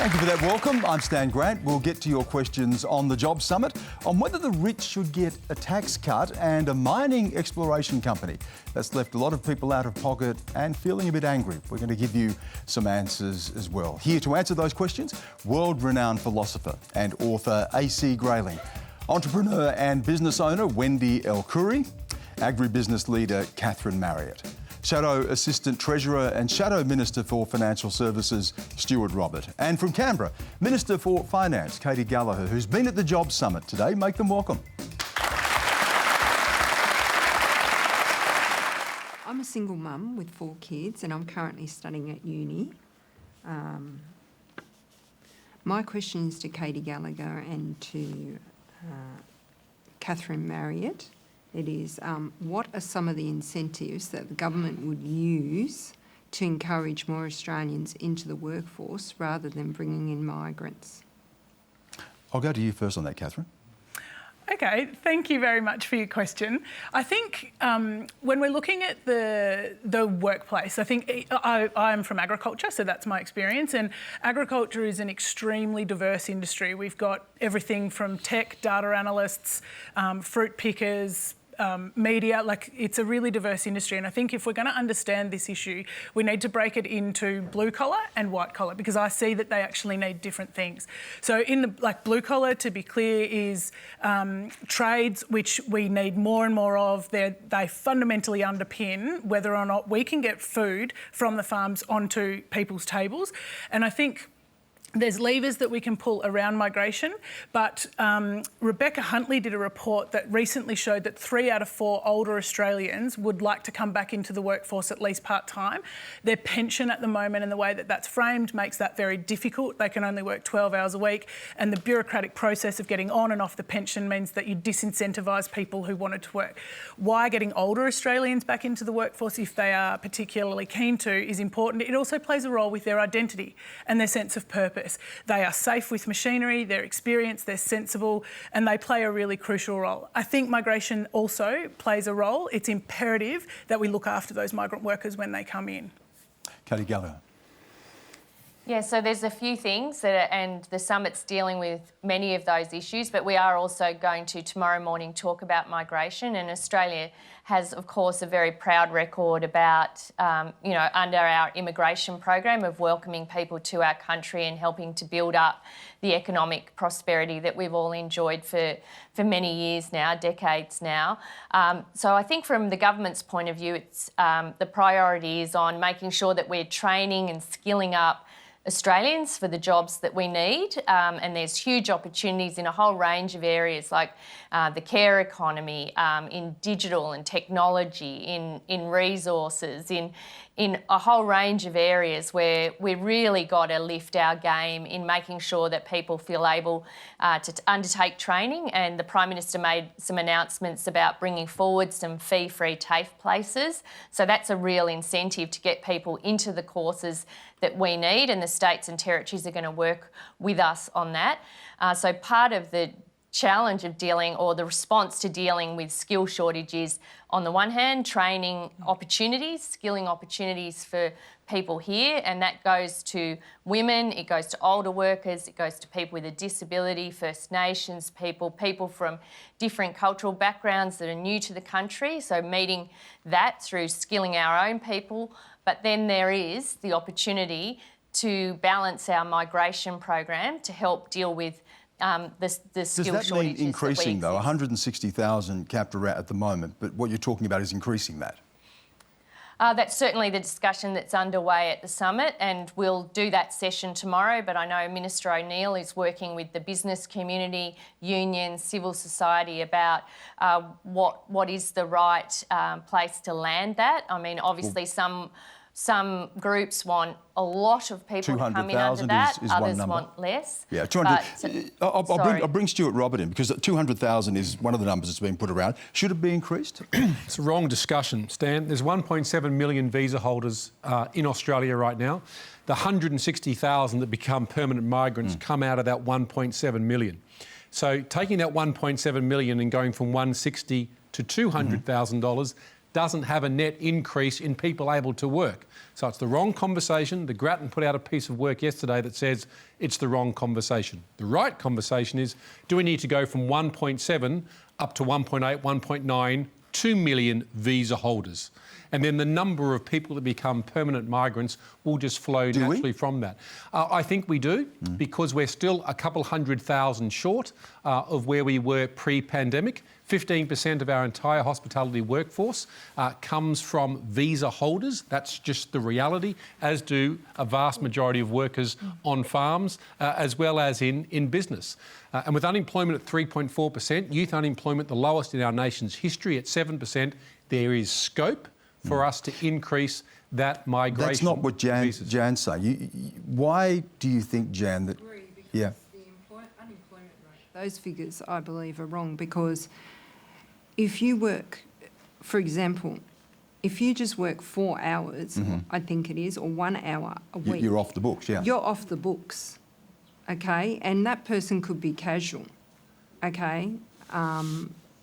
Thank you for that welcome. I'm Stan Grant. We'll get to your questions on the Job Summit on whether the rich should get a tax cut and a mining exploration company that's left a lot of people out of pocket and feeling a bit angry. We're going to give you some answers as well. Here to answer those questions, world-renowned philosopher and author A.C. Grayling, entrepreneur and business owner Wendy El-Khoury, agribusiness leader Marriott, Shadow Assistant Treasurer and Shadow Minister for Financial Services, Stuart, and from Canberra, Minister for Finance, Katy Gallagher, who's been at the Job Summit today. Make them welcome. I'm a single mum with 4 kids and I'm currently studying at uni. My question is to Katy Gallagher and to Marriott. It is, what are some of the incentives that the government would use to encourage more Australians into the workforce rather than bringing in migrants? I'll go to you first on that, Catherine. Okay, thank you very much for your question. I think when we're looking at the workplace, I think I'm from agriculture, so that's my experience, and agriculture is an extremely diverse industry. We've got everything from tech, data analysts, fruit pickers, media, like it's a really diverse industry. And I think if we're going to understand this issue, we need to break it into blue collar and white collar, because I see that they actually need different things. So in the blue collar, to be clear, is trades which we need more and more of. They fundamentally underpin whether or not we can get food from the farms onto people's tables. And I think there's levers that we can pull around migration, but Rebecca Huntley did a report that recently showed that 3 out of 4 older Australians would like to come back into the workforce at least part-time. Their pension at the moment and the way that that's framed makes that very difficult. They can only work 12 hours a week, and the bureaucratic process of getting on and off the pension means that you disincentivise people who wanted to work. Why getting older Australians back into the workforce, if they are particularly keen to, is important. It also plays a role with their identity and their sense of purpose. They are safe with machinery, they're experienced, they're sensible, and they play a really crucial role. I think migration also plays a role. It's imperative that we look after those migrant workers when they come in. Katy Gallagher. Yeah, so there's a few things and the summit's dealing with many of those issues, but we are also going to tomorrow morning talk about migration, and Australia has, of course, a very proud record about, under our immigration program of welcoming people to our country and helping to build up the economic prosperity that we've all enjoyed for many years now, decades now. So I think from the government's point of view, it's the priority is on making sure that we're training and skilling up Australians for the jobs that we need, and there's huge opportunities in a whole range of areas like the care economy, in digital and technology, in resources, in a whole range of areas where we've really got to lift our game in making sure that people feel able to undertake training. And the Prime Minister made some announcements about bringing forward some fee-free TAFE places. So that's a real incentive to get people into the courses that we need, and the states and territories are going to work with us on that. So part of the challenge of dealing, or the response to dealing with skill shortages, on the one hand, training opportunities, skilling opportunities for people here, and that goes to women, it goes to older workers, it goes to people with a disability, First Nations people from different cultural backgrounds that are new to the country, so meeting that through skilling our own people. But then there is the opportunity to balance our migration program to help deal with the skill shortages. Does that mean increasing, though? 160,000 capped at the moment, but what you're talking about is increasing that? That's certainly the discussion that's underway at the summit, and we'll do that session tomorrow. But I know Minister O'Neill is working with the business community, unions, civil society about what is the right place to land that. I mean, obviously some groups want a lot of people to come in under that, others want less. Yeah, 200. I'll bring Stuart in, because 200,000 is one of the numbers that's been put around. Should it be increased? It's a wrong discussion, Stan. There's 1.7 million visa holders in Australia right now. The 160,000 that become permanent migrants come out of that 1.7 million. So taking that 1.7 million and going from $160,000 to $200,000, doesn't have a net increase in people able to work. So it's the wrong conversation. The Grattan put out a piece of work yesterday that says it's the wrong conversation. The right conversation is, do we need to go from 1.7 up to 1.8, 1.9, 2 million visa holders? And then the number of people that become permanent migrants will just flow naturally from that. I think we do, because we're still a couple 100,000 short of where we were pre-pandemic. 15% of our entire hospitality workforce comes from visa holders. That's just the reality, as do a vast majority of workers on farms, as well as in business. And with unemployment at 3.4%, youth unemployment the lowest in our nation's history at 7%, there is scope for us to increase that migration. That's not what Jan's saying. Why do you think, Jan, that... Yeah. The unemployment rate, those figures, I believe, are wrong, because if you work, for example, if you just work 4 hours, I think it is, or 1 hour a week... You're off the books, yeah. You're off the books, OK? And that person could be casual, OK?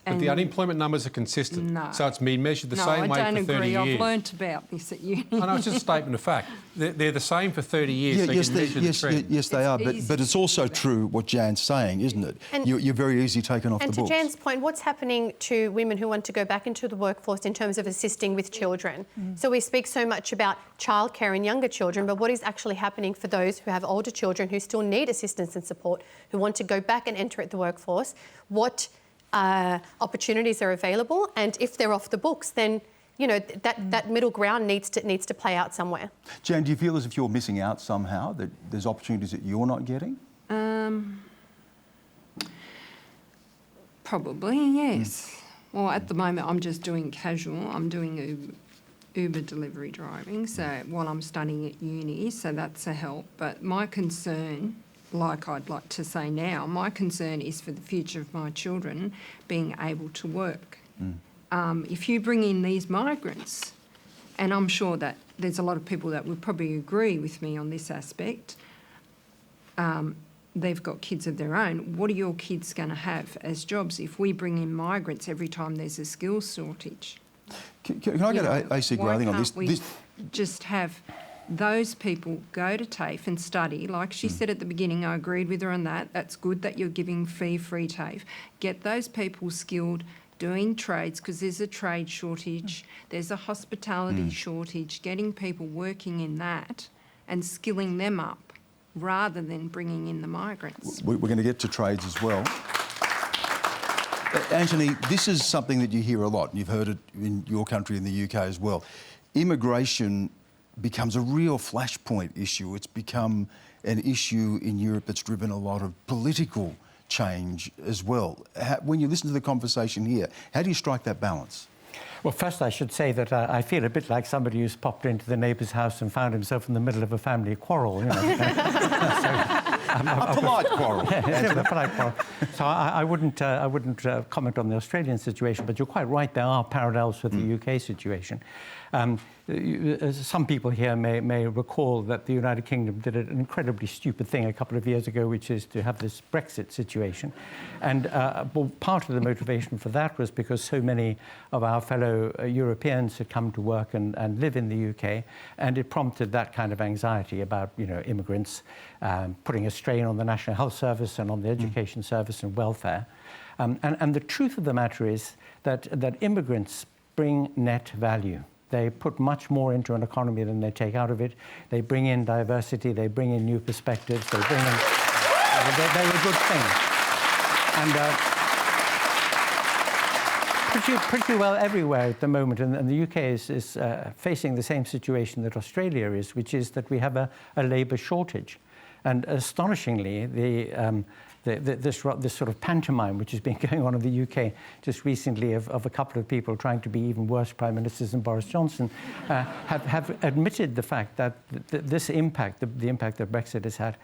But the unemployment numbers are consistent. No. So it's been measured the same way for 30 years. No, I don't agree. I've learnt about this at uni. I know, it's just a statement of fact. They're the same for 30 years, so you can measure the trend. Yes, they are, but it's also true what Jan's saying, isn't it? You're very easily taken off the books. And to Jan's point, what's happening to women who want to go back into the workforce in terms of assisting with children? So we speak so much about childcare and younger children, but what is actually happening for those who have older children who still need assistance and support, who want to go back and enter the workforce? What opportunities are available, and if they're off the books, then you know that middle ground needs to play out somewhere. Jan, do you feel as if you're missing out somehow, that there's opportunities that you're not getting? Probably, yes. Well, at the moment, I'm just doing casual. I'm doing Uber delivery driving, so while I'm studying at uni, so that's a help. But my concern, like I'd like to say now, my concern is for the future of my children being able to work. If you bring in these migrants, and I'm sure that there's a lot of people that would probably agree with me on this aspect, they've got kids of their own. What are your kids going to have as jobs if we bring in migrants every time there's a skills shortage? Can I get AC Grayling on this? Why can't we just have those people go to TAFE and study? Like she said at the beginning, I agreed with her on that. That's good that you're giving fee-free TAFE. Get those people skilled doing trades, because there's a trade shortage, there's a hospitality shortage, getting people working in that and skilling them up rather than bringing in the migrants. We're going to get to trades as well. Anthony, this is something that you hear a lot, and you've heard it in your country, in the UK as well. Immigration becomes a real flashpoint issue. It's become an issue in Europe that's driven a lot of political change as well. When you listen to the conversation here, how do you strike that balance? Well, first I should say that I feel a bit like somebody who's popped into the neighbour's house and found himself in the middle of a family quarrel, you know. A polite quarrel. A polite quarrel. So I wouldn't comment on the Australian situation, but you're quite right, there are parallels with the UK situation. Some people here may recall that the United Kingdom did an incredibly stupid thing a couple of years ago, which is to have this Brexit situation. And well, part of the motivation for that was because so many of our fellow Europeans had come to work and live in the UK, and it prompted that kind of anxiety about, you know, immigrants putting a strain on the National Health Service and on the education service and welfare. And the truth of the matter is that immigrants bring net value. They put much more into an economy than they take out of it. They bring in diversity. They bring in new perspectives. They bring in... they're a good thing. And pretty well everywhere at the moment. And the UK is facing the same situation that Australia is, which is that we have a labour shortage. And astonishingly, this sort of pantomime which has been going on in the UK just recently of a couple of people trying to be even worse Prime Ministers than Boris Johnson have admitted the fact that this impact, the impact that Brexit has had,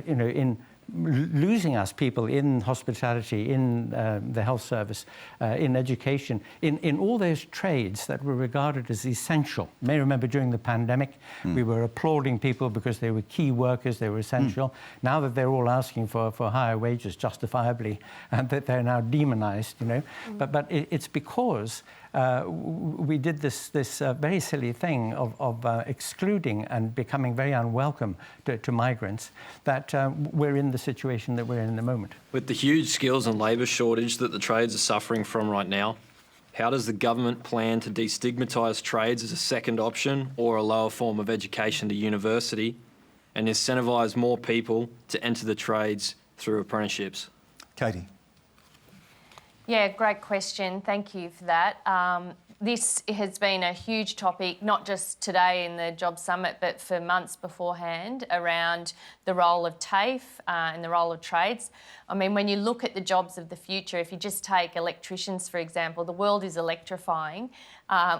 you know, in losing us people in hospitality, in the health service, in education, in all those trades that were regarded as essential. You may remember during the pandemic, we were applauding people because they were key workers, they were essential. Now that they're all asking for higher wages, justifiably, and that they're now demonized, you know. But it's because we did this very silly thing of excluding and becoming very unwelcome to migrants, that we're in the situation that we're in the moment. With the huge skills and labour shortage that the trades are suffering from right now, how does the government plan to destigmatise trades as a second option or a lower form of education to university and incentivise more people to enter the trades through apprenticeships? Katy. Yeah, great question. Thank you for that. This has been a huge topic, not just today in the Job Summit, but for months beforehand, around the role of TAFE and the role of trades. I mean, when you look at the jobs of the future, if you just take electricians, for example, the world is electrifying.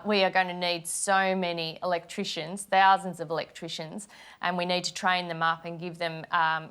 We are going to need so many electricians, thousands of electricians, and we need to train them up and give them,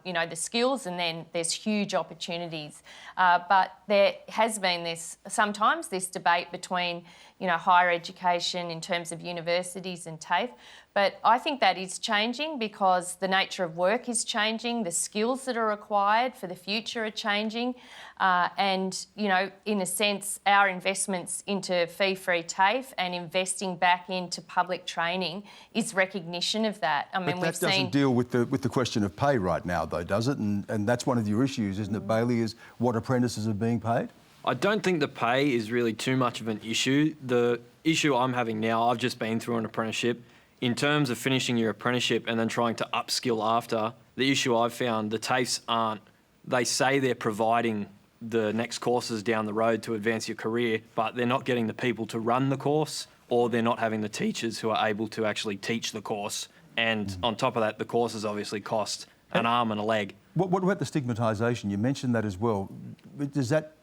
you know, the skills, and then there's huge opportunities. But there has been sometimes this debate between, you know, higher education in terms of universities and TAFE. But I think that is changing because the nature of work is changing, the skills that are required for the future are changing, and, you know, in a sense, our investments into fee-free TAFE and investing back into public training is recognition of that. I mean, but that doesn't deal with the question of pay right now, though, does it? And that's one of your issues, isn't it, Bailey, is what apprentices are being paid? I don't think the pay is really too much of an issue. The issue I'm having now, I've just been through an apprenticeship. In terms of finishing your apprenticeship and then trying to upskill after, the issue I've found, the TAFEs aren't, they say they're providing the next courses down the road to advance your career, but they're not getting the people to run the course, or they're not having the teachers who are able to actually teach the course. And on top of that, the courses obviously cost an arm and a leg. What about the stigmatisation? You mentioned that as well.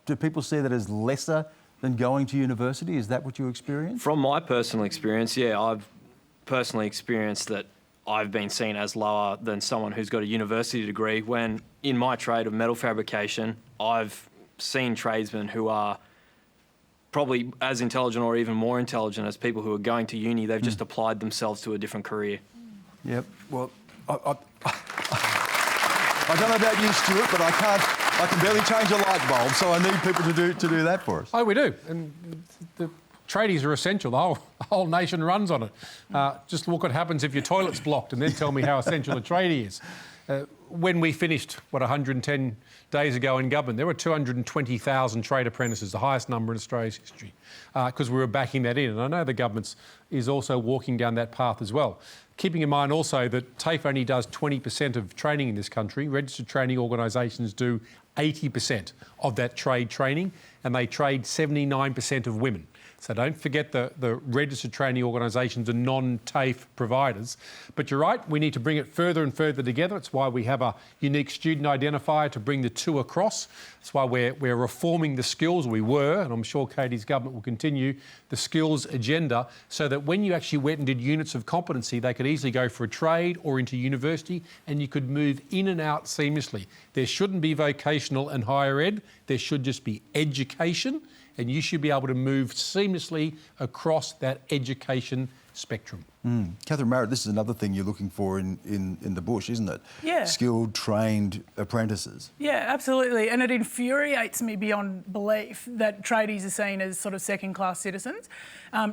Do people see that as lesser than going to university? Is that what you experience? From my personal experience, yeah, I've personally experienced that I've been seen as lower than someone who's got a university degree, when in my trade of metal fabrication, I've seen tradesmen who are probably as intelligent or even more intelligent as people who are going to uni. They've just applied themselves to a different career. Yep. Well, I don't know about you, Stuart, but I can barely change a light bulb, so I need people to do that for us. Oh, we do. And the tradies are essential. The whole nation runs on it. Just look what happens if your toilet's blocked and then tell me how essential a tradie is. When we finished, 110 days ago in government, there were 220,000 trade apprentices, the highest number in Australia's history, because we were backing that in. And I know the government is also walking down that path as well. Keeping in mind also that TAFE only does 20% of training in this country. Registered training organisations do 80% of that trade training, and they trade 79% of women. So don't forget the registered training organisations are non-TAFE providers. But you're right, we need to bring it further and further together. It's why we have a unique student identifier to bring the two across. It's why we're reforming the skills. We were, and I'm sure Katy's government will continue, the skills agenda, so that when you actually went and did units of competency, they could easily go for a trade or into university, and you could move in and out seamlessly. There shouldn't be vocational and higher ed. There should just be education, and you should be able to move seamlessly across that education spectrum. Catherine Marriott, this is another thing you're looking for in the bush, isn't it? Yeah. Skilled, trained apprentices. Yeah, absolutely. And it infuriates me beyond belief that tradies are seen as sort of second-class citizens.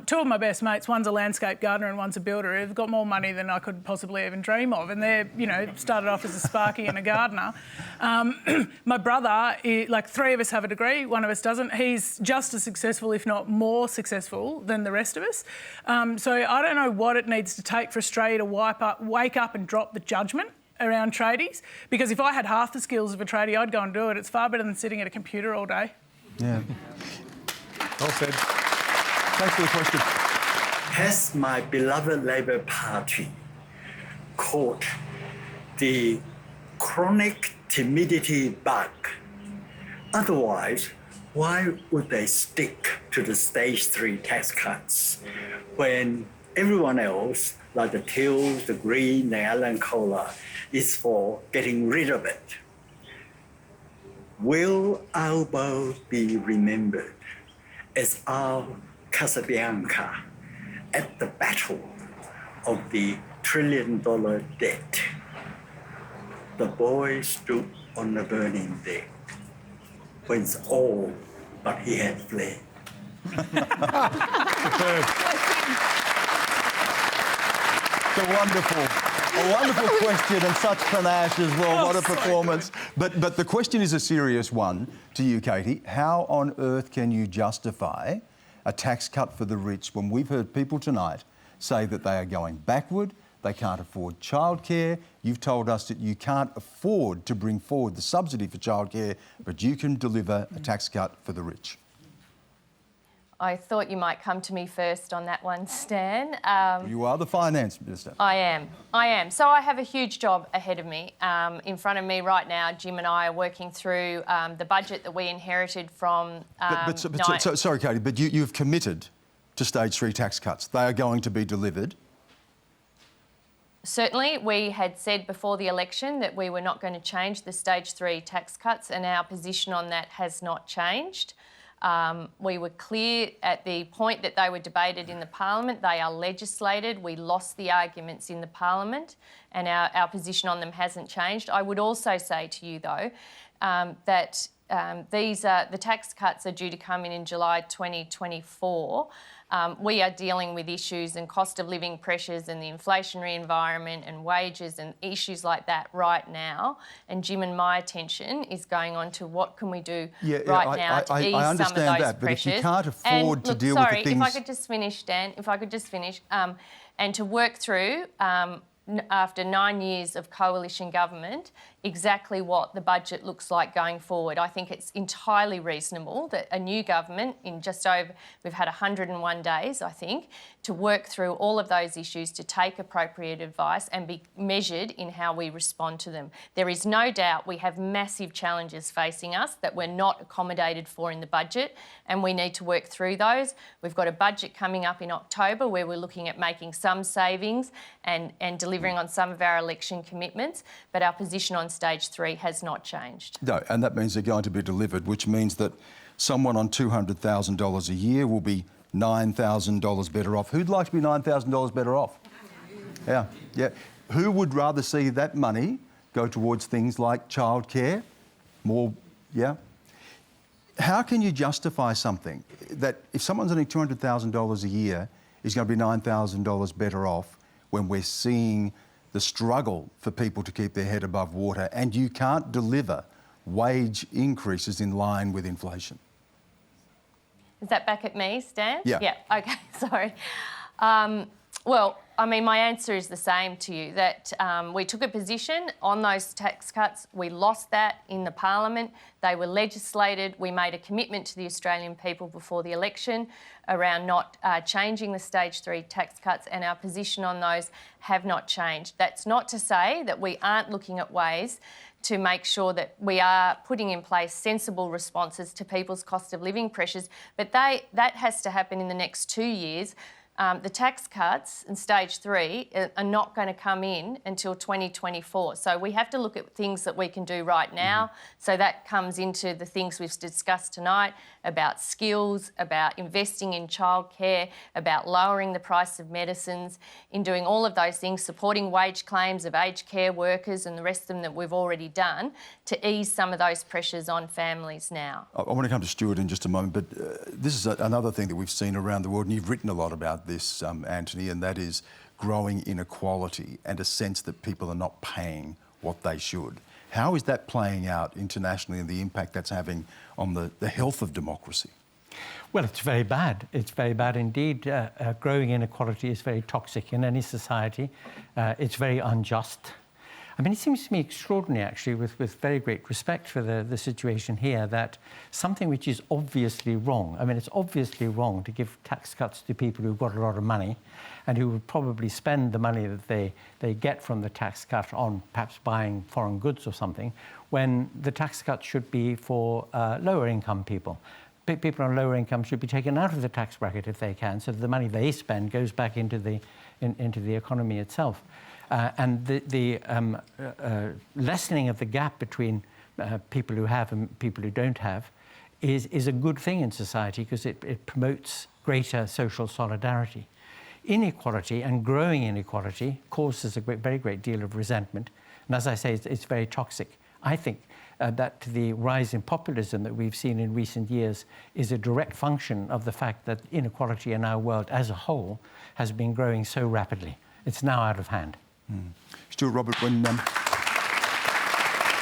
Two of my best mates, one's a landscape gardener and one's a builder, who've got more money than I could possibly even dream of. And they're, you know, started off as a sparky and a gardener. My brother, like three of us have a degree, one of us doesn't. He's just as successful, if not more successful than the rest of us. So I don't know what it needs to take for Australia to wake up and drop the judgment around tradies, because if I had half the skills of a tradie, I'd go and do it. It's far better than sitting at a computer all day. Yeah. Well said. Thanks for the question. Has my beloved Labour Party caught the chronic timidity bug? Otherwise, why would they stick to the stage 3 tax cuts when everyone else, like the Tills, the Green, the El-Khoury, is for getting rid of it? will Alba be remembered as our Casabianca at the battle of the $1 trillion debt? The boy stood on the burning deck, when all but he had fled. It's a wonderful question and such panache as well. What a performance. But the question is a serious one to you, Katy. How on earth can you justify a tax cut for the rich when we've heard people tonight say that they are going backward, they can't afford childcare? You've told us that you can't afford to bring forward the subsidy for childcare, but you can deliver a tax cut for the rich. I thought you might come to me first on that one, Stan. You are the finance minister. I am. So I have a huge job ahead of me. In front of me right now, Jim and I are working through the budget that we inherited from... Sorry, Katy, but you've committed to stage 3 tax cuts. They are going to be delivered. Certainly, we had said before the election that we were not going to change the stage 3 tax cuts, and our position on that has not changed. We were clear at the point that they were debated in the Parliament. They are legislated. We lost the arguments in the Parliament, and our position on them hasn't changed. I would also say to you, though, that the tax cuts are due to come in July 2024. We are dealing with issues and cost of living pressures and the inflationary environment and wages and issues like that right now. And Jim and my attention is going on to what can we do right now to ease some of those that, pressures. But if you can't afford to deal with the things... Sorry, if I could just finish, Dan, and to work through, after 9 years of coalition government, exactly what the budget looks like going forward. I think it's entirely reasonable that a new government we've had 101 days, I think, to work through all of those issues, to take appropriate advice and be measured in how we respond to them. There is no doubt we have massive challenges facing us that we're not accommodated for in the budget, and we need to work through those. We've got a budget coming up in October where we're looking at making some savings and delivering on some of our election commitments, but our position on stage 3 has not changed. No, and that means they're going to be delivered, which means that someone on $200,000 a year will be $9,000 better off. Who'd like to be $9,000 better off? Yeah. Who would rather see that money go towards things like childcare? How can you justify something that if someone's earning $200,000 a year is going to be $9,000 better off when we're seeing the struggle for people to keep their head above water and you can't deliver wage increases in line with inflation? Is that back at me, Stan? Yeah. Okay, sorry. Well, I mean, my answer is the same to you, that we took a position on those tax cuts. We lost that in the Parliament. They were legislated. We made a commitment to the Australian people before the election around not changing the stage 3 tax cuts, and our position on those have not changed. That's not to say that we aren't looking at ways to make sure that we are putting in place sensible responses to people's cost of living pressures, but that has to happen in the next 2 years. The tax cuts in stage 3 are not going to come in until 2024. So we have to look at things that we can do right now. So that comes into the things we've discussed tonight about skills, about investing in childcare, about lowering the price of medicines, in doing all of those things, supporting wage claims of aged care workers and the rest of them that we've already done to ease some of those pressures on families now. I want to come to Stuart in just a moment, but this is another thing that we've seen around the world, and you've written a lot about this, Anthony, and that is growing inequality and a sense that people are not paying what they should. How is that playing out internationally and the impact that's having on the health of democracy? Well, it's very bad. It's very bad indeed. Growing inequality is very toxic in any society. It's very unjust. I mean, it seems to me extraordinary, actually, with very great respect for the situation here, that something which is obviously wrong, I mean, it's obviously wrong to give tax cuts to people who've got a lot of money and who would probably spend the money that they get from the tax cut on perhaps buying foreign goods or something, when the tax cut should be for lower income people. People on lower income should be taken out of the tax bracket if they can, so that the money they spend goes back into the economy itself. And the lessening of the gap between people who have and people who don't have, is a good thing in society because it promotes greater social solidarity. Inequality and growing inequality causes a very great deal of resentment. And as I say, it's very toxic. I think that the rise in populism that we've seen in recent years is a direct function of the fact that inequality in our world as a whole has been growing so rapidly. It's now out of hand. Stuart, Robert, when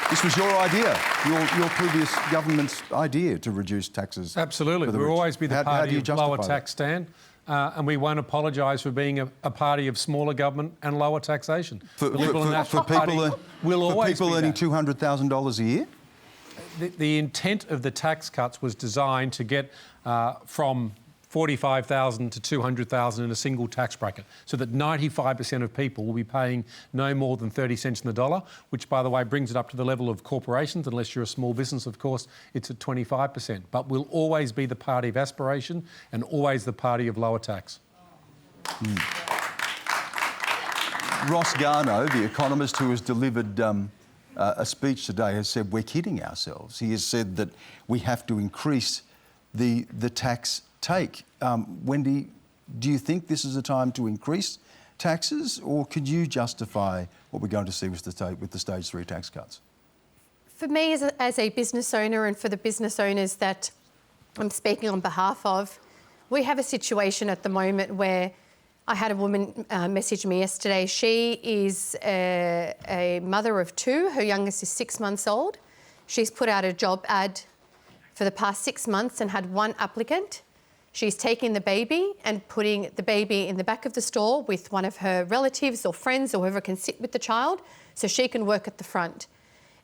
this was your idea, your previous government's idea to reduce taxes. Absolutely. For the We'll rich. always be the How do party you of lower justify tax stand, and we won't apologise for being a party of smaller government and lower taxation. For people earning $200,000 a year? The intent of the tax cuts was designed to get from $45,000 to $200,000 in a single tax bracket, so that 95% of people will be paying no more than 30 cents in the dollar, which, by the way, brings it up to the level of corporations. Unless you're a small business, of course, it's at 25%. But we'll always be the party of aspiration and always the party of lower tax. Ross Garnaut, the economist who has delivered a speech today, has said we're kidding ourselves. He has said that we have to increase the tax take. Wendy, do you think this is a time to increase taxes, or could you justify what we're going to see with the Stage 3 tax cuts? For me, as a business owner, and for the business owners that I'm speaking on behalf of, we have a situation at the moment where I had a woman message me yesterday. She is a mother of two. Her youngest is 6 months old. She's put out a job ad for the past 6 months and had one applicant. She's taking the baby and putting the baby in the back of the store with one of her relatives or friends or whoever can sit with the child so she can work at the front.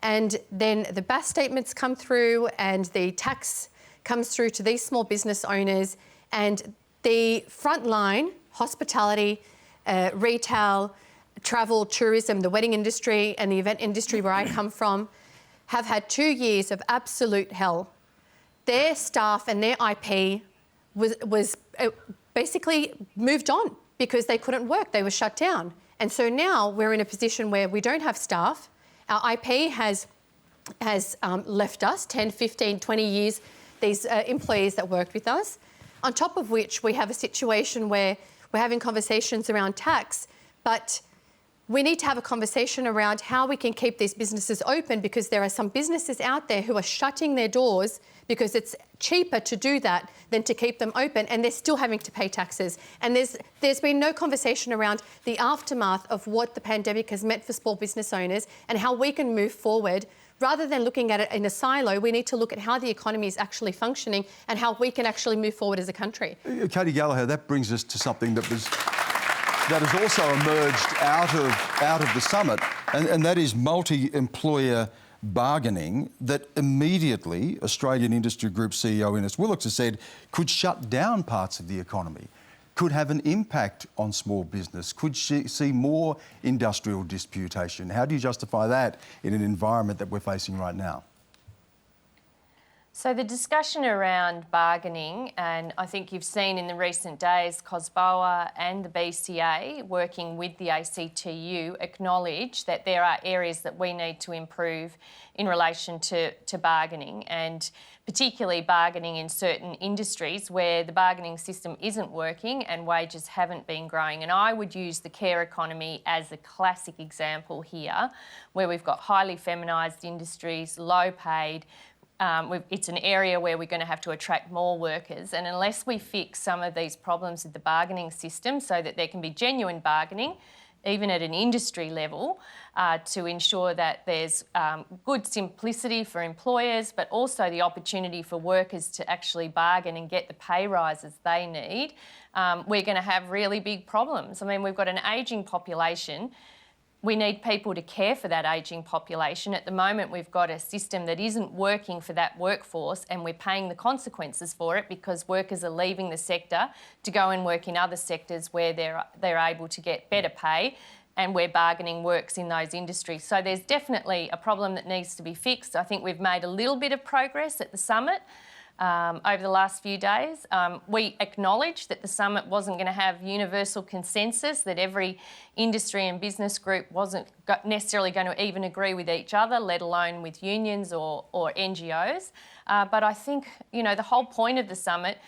And then the BAS statements come through and the tax comes through to these small business owners, and the front line, hospitality, retail, travel, tourism, the wedding industry and the event industry where I come from, have had 2 years of absolute hell. Their staff and their IP was basically moved on because they couldn't work. They were shut down. And so now we're in a position where we don't have staff. Our IP has left us 10, 15, 20 years, these employees that worked with us. On top of which, we have a situation where we're having conversations around tax, but we need to have a conversation around how we can keep these businesses open, because there are some businesses out there who are shutting their doors because it's cheaper to do that than to keep them open, and they're still having to pay taxes. And there's been no conversation around the aftermath of what the pandemic has meant for small business owners and how we can move forward. Rather than looking at it in a silo, we need to look at how the economy is actually functioning and how we can actually move forward as a country. Katy Gallagher, that brings us to something that has also emerged out of the summit, and that is multi-employer bargaining that immediately Australian Industry Group CEO Ines Willox has said could shut down parts of the economy, could have an impact on small business, could see more industrial disputation. How do you justify that in an environment that we're facing right now? So the discussion around bargaining, and I think you've seen in the recent days, COSBOA and the BCA working with the ACTU acknowledge that there are areas that we need to improve in relation to bargaining, and particularly bargaining in certain industries where the bargaining system isn't working and wages haven't been growing. And I would use the care economy as a classic example here, where we've got highly feminised industries, low paid. It's an area where we're going to have to attract more workers, and unless we fix some of these problems with the bargaining system so that there can be genuine bargaining, even at an industry level, to ensure that there's good simplicity for employers, but also the opportunity for workers to actually bargain and get the pay rises they need, we're going to have really big problems. I mean, we've got an ageing population. We need people to care for that ageing population. At the moment, we've got a system that isn't working for that workforce, and we're paying the consequences for it because workers are leaving the sector to go and work in other sectors where they're able to get better pay and where bargaining works in those industries. So there's definitely a problem that needs to be fixed. I think we've made a little bit of progress at the summit, over the last few days. We acknowledged that the summit wasn't going to have universal consensus, that every industry and business group wasn't necessarily going to even agree with each other, let alone with unions or NGOs. But I think, you know, the whole point of the summit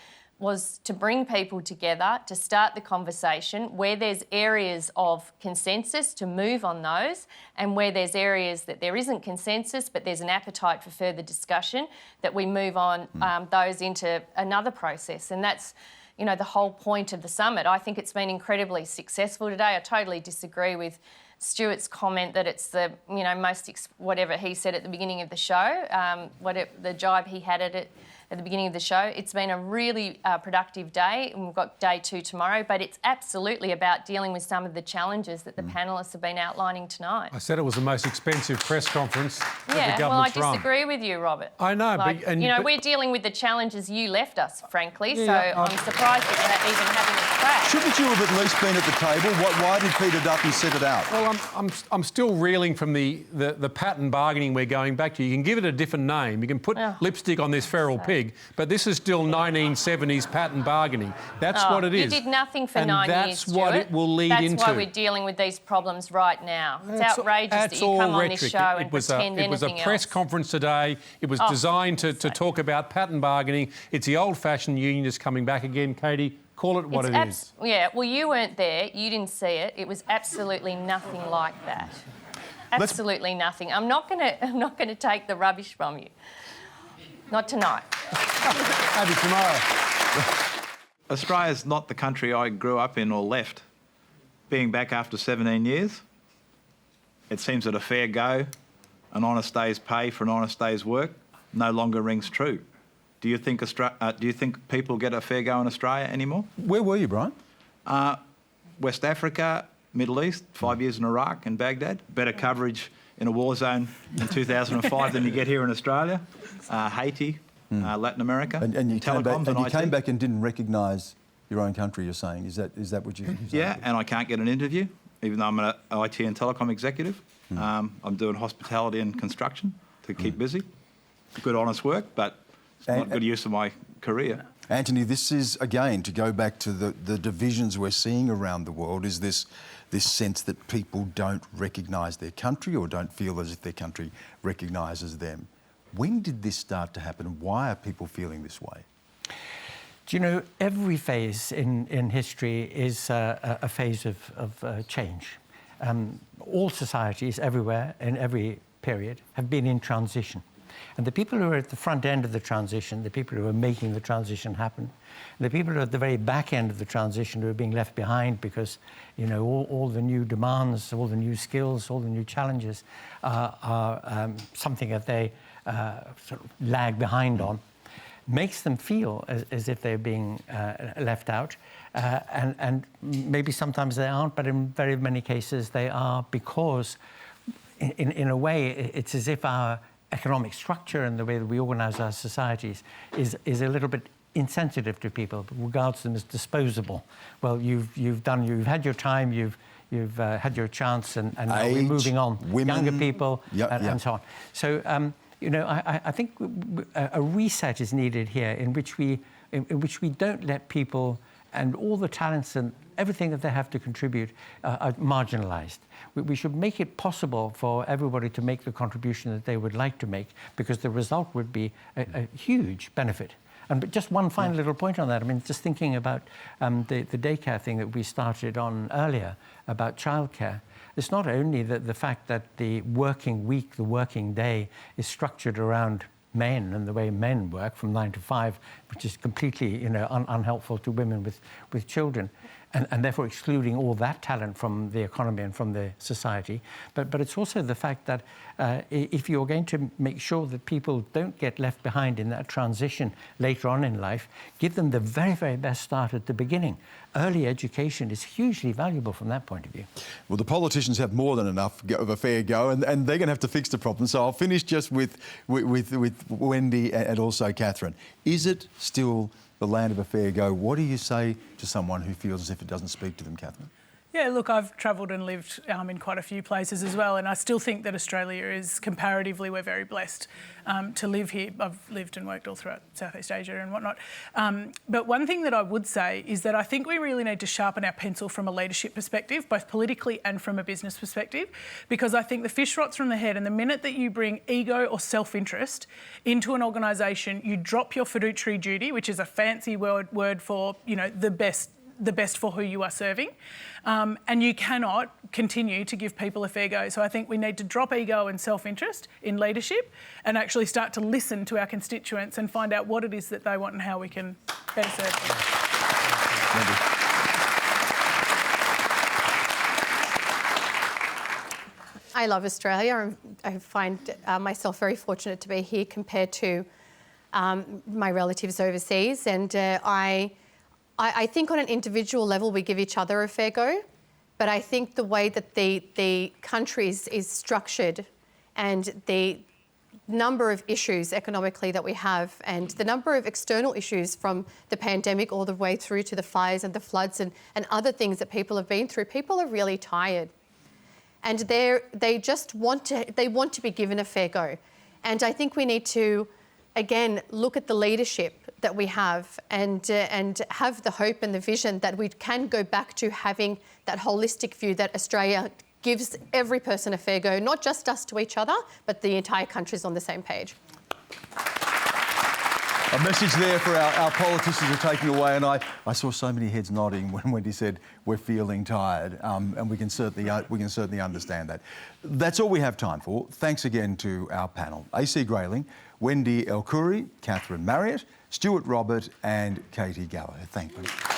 was to bring people together, to start the conversation, where there's areas of consensus, to move on those, and where there's areas that there isn't consensus but there's an appetite for further discussion, that we move on those into another process. And that's, you know, the whole point of the summit. I think it's been incredibly successful today. I totally disagree with Stuart's comment that it's the, you know, whatever he said at the beginning of the show, the jibe he had at the beginning of the show. It's been a really productive day, and we've got day 2 tomorrow, but it's absolutely about dealing with some of the challenges that the panellists have been outlining tonight. I said it was the most expensive press conference that the Yeah, well, I government's run. disagree with you, Robert. I know, Like, but... we're dealing with the challenges you left us, frankly, so Yeah, I'm surprised that you're even having a crack. Shouldn't you have at least been at the table? Why did Peter Duffy set it out? Well, I'm still reeling from the pattern bargaining we're going back to. You can give it a different name. You can put lipstick on this feral pig, but this is still 1970s pattern bargaining. That's what it is. You did nothing for and 9 years, that's what Stuart. it will lead into. That's why we're dealing with these problems right now. It's outrageous that you all come on rhetoric. this show and pretend It was a anything press else. conference today. It was designed to talk about pattern bargaining. It's the old-fashioned unionist coming back again, Katy. Call it what it is. Yeah, well, you weren't there. You didn't see it. It was absolutely nothing like that. Absolutely nothing. I'm not gonna take the rubbish from you. Not tonight. Maybe tomorrow. Australia's not the country I grew up in or left. Being back after 17 years, it seems that a fair go, an honest day's pay for an honest day's work, no longer rings true. Do you think people get a fair go in Australia anymore? Where were you, Brian? West Africa, Middle East, 5 years in Iraq and Baghdad. Better coverage in a war zone in 2005 than you get here in Australia. Haiti, Latin America, And you came telecoms back, and you IT. came back and didn't recognise your own country, you're saying. Is that what you're saying? Yeah, and I can't get an interview, even though I'm an IT and telecom executive. I'm doing hospitality and construction to keep busy. Good, honest work, but it's not good use of my career. Anthony, this is, again, to go back to the divisions we're seeing around the world, is this sense that people don't recognise their country or don't feel as if their country recognises them. When did this start to happen? Why are people feeling this way? Do you know, every phase in history is a phase of change. All societies everywhere, in every period, have been in transition. And the people who are at the front end of the transition, the people who are making the transition happen, the people who are at the very back end of the transition who are being left behind because, you know, all the new demands, all the new skills, all the new challenges are something that they sort of lag behind on, makes them feel as if they're being left out. And maybe sometimes they aren't, but in very many cases they are, because in a way it's as if our economic structure and the way that we organise our societies is a little bit insensitive to people, regards them as disposable. Well, you've had your time, you've had your chance, and now we're moving on. Women, younger people, and so on. So you know, I think a reset is needed here, in which we don't let people and all the talents and everything that they have to contribute are marginalised. We should make it possible for everybody to make the contribution that they would like to make, because the result would be a huge benefit. And just one final little point on that. I mean, just thinking about the daycare thing that we started on earlier about childcare. It's not only the fact that the working week, the working day, is structured around men and the way men work from 9 to 5, which is completely, you know, unhelpful to women with children, and therefore excluding all that talent from the economy and from the society. But it's also the fact that if you're going to make sure that people don't get left behind in that transition later on in life, give them the very, very best start at the beginning. Early education is hugely valuable from that point of view. Well, the politicians have more than enough of a fair go, and they're going to have to fix the problem. So I'll finish just with Wendy and also Catherine. Is it still the land of a fair go? What do you say to someone who feels as if it doesn't speak to them, Catherine? Yeah, look, I've travelled and lived in quite a few places as well, and I still think that Australia is, comparatively, we're very blessed to live here. I've lived and worked all throughout Southeast Asia and whatnot. But one thing that I would say is that I think we really need to sharpen our pencil from a leadership perspective, both politically and from a business perspective, because I think the fish rots from the head, and the minute that you bring ego or self-interest into an organisation, you drop your fiduciary duty, which is a fancy word for, you know, the best for who you are serving, and you cannot continue to give people a fair go. So I think we need to drop ego and self-interest in leadership and actually start to listen to our constituents and find out what it is that they want and how we can better serve them. Wendy. I love Australia. I find myself very fortunate to be here compared to my relatives overseas, and I think on an individual level we give each other a fair go, but I think the way that the country is structured and the number of issues economically that we have and the number of external issues from the pandemic all the way through to the fires and the floods and other things that people have been through, people are really tired. And they just want to be given a fair go. And I think we need to, again, look at the leadership that we have and have the hope and the vision that we can go back to having that holistic view that Australia gives every person a fair go, not just us to each other, but the entire country's on the same page. A message there for our politicians are taking away, and I saw so many heads nodding when Wendy said we're feeling tired, and we can certainly understand that. That's all we have time for. Thanks again to our panel: AC Grayling, Wendy El-Khoury, Catherine Marriott, Stuart Robert, and Katy Gallagher. Thank you.